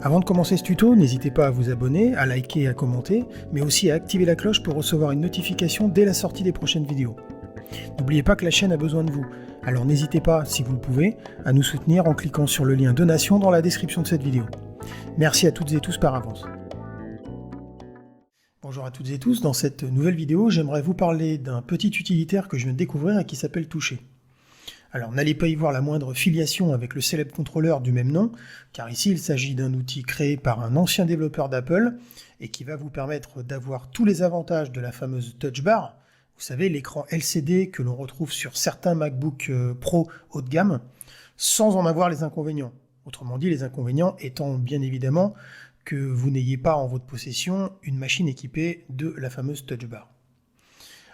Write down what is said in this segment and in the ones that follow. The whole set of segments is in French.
Avant de commencer ce tuto, n'hésitez pas à vous abonner, à liker et à commenter, mais aussi à activer la cloche pour recevoir une notification dès la sortie des prochaines vidéos. N'oubliez pas que la chaîne a besoin de vous, alors n'hésitez pas, si vous le pouvez, à nous soutenir en cliquant sur le lien donation dans la description de cette vidéo. Merci à toutes et tous par avance. Bonjour à toutes et tous, dans cette nouvelle vidéo, j'aimerais vous parler d'un petit utilitaire que je viens de découvrir et qui s'appelle Toucher. Alors n'allez pas y voir la moindre filiation avec le célèbre contrôleur du même nom, car ici il s'agit d'un outil créé par un ancien développeur d'Apple et qui va vous permettre d'avoir tous les avantages de la fameuse Touch Bar, vous savez l'écran LCD que l'on retrouve sur certains MacBook Pro haut de gamme, sans en avoir les inconvénients. Autrement dit, les inconvénients étant bien évidemment que vous n'ayez pas en votre possession une machine équipée de la fameuse Touch Bar.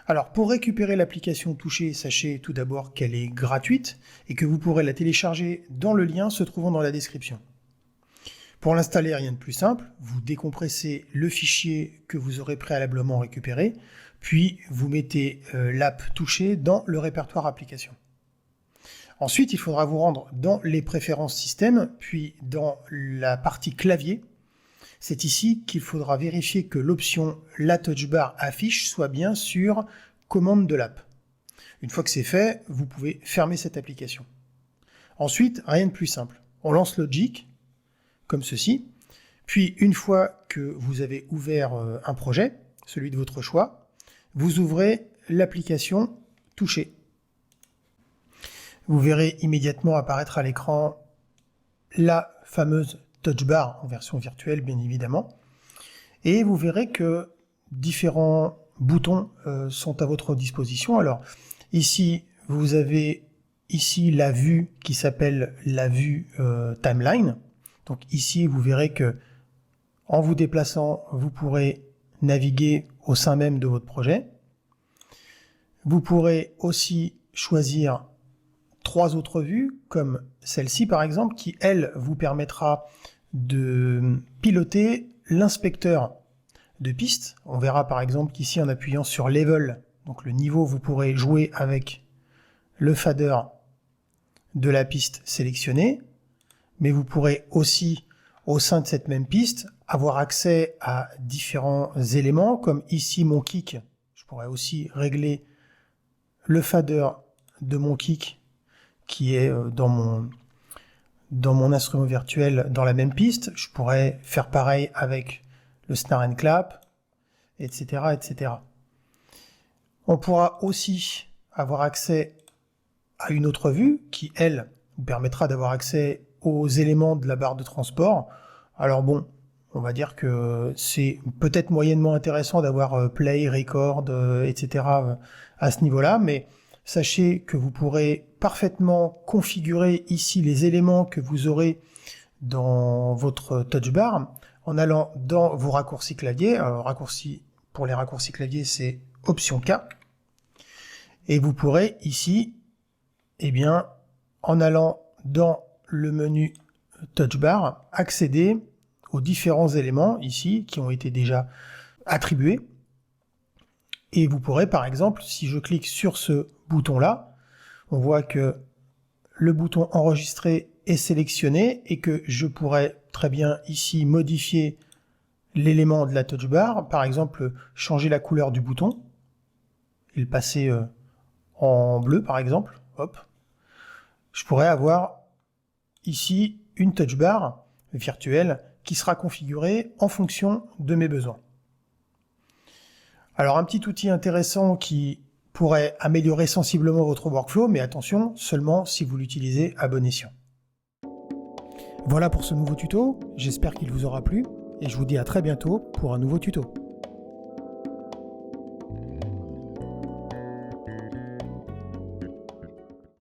Alors pour récupérer l'application Toucher, sachez tout d'abord qu'elle est gratuite et que vous pourrez la télécharger dans le lien se trouvant dans la description. Pour l'installer, rien de plus simple, vous décompressez le fichier que vous aurez préalablement récupéré, puis vous mettez l'app Toucher dans le répertoire application. Ensuite, il faudra vous rendre dans les préférences système, puis dans la partie clavier. C'est ici qu'il faudra vérifier que l'option La Touch Bar affiche soit bien sur commande de l'app. Une fois que c'est fait, vous pouvez fermer cette application. Ensuite, rien de plus simple. On lance Logic, comme ceci. Puis, une fois que vous avez ouvert un projet, celui de votre choix, vous ouvrez l'application Toucher. Vous verrez immédiatement apparaître à l'écran la fameuse Touch Bar en version virtuelle, bien évidemment. Et vous verrez que différents boutons sont à votre disposition. Alors, ici, vous avez ici la vue qui s'appelle la vue Timeline. Donc ici, vous verrez que en vous déplaçant, vous pourrez naviguer au sein même de votre projet. Vous pourrez aussi choisir 3 autres vues, comme celle-ci par exemple, qui elle vous permettra de piloter l'inspecteur de piste. On verra par exemple qu'ici en appuyant sur Level, donc le niveau, vous pourrez jouer avec le fader de la piste sélectionnée, mais vous pourrez aussi au sein de cette même piste avoir accès à différents éléments, comme ici mon kick. Je pourrais aussi régler le fader de mon kick qui est dans mon instrument virtuel dans la même piste. Je pourrais faire pareil avec le snare and clap, etc., etc. On pourra aussi avoir accès à une autre vue qui, elle, vous permettra d'avoir accès aux éléments de la barre de transport. Alors bon, on va dire que c'est peut-être moyennement intéressant d'avoir play, record, etc. à ce niveau-là, mais sachez que vous pourrez parfaitement configurer ici les éléments que vous aurez dans votre Touch Bar en allant dans vos raccourcis clavier. Alors, pour les raccourcis clavier, c'est Option K. Et vous pourrez ici, eh bien, en allant dans le menu Touch Bar, accéder aux différents éléments ici qui ont été déjà attribués. Et vous pourrez, par exemple, si je clique sur ce bouton-là, on voit que le bouton enregistrer est sélectionné et que je pourrais très bien ici modifier l'élément de la touch bar, par exemple changer la couleur du bouton et le passer en bleu par exemple. Hop. Je pourrais avoir ici une touch bar virtuelle qui sera configurée en fonction de mes besoins. Alors un petit outil intéressant qui pourrait améliorer sensiblement votre workflow, mais attention, seulement si vous l'utilisez à bon escient. Voilà pour ce nouveau tuto, j'espère qu'il vous aura plu, et je vous dis à très bientôt pour un nouveau tuto.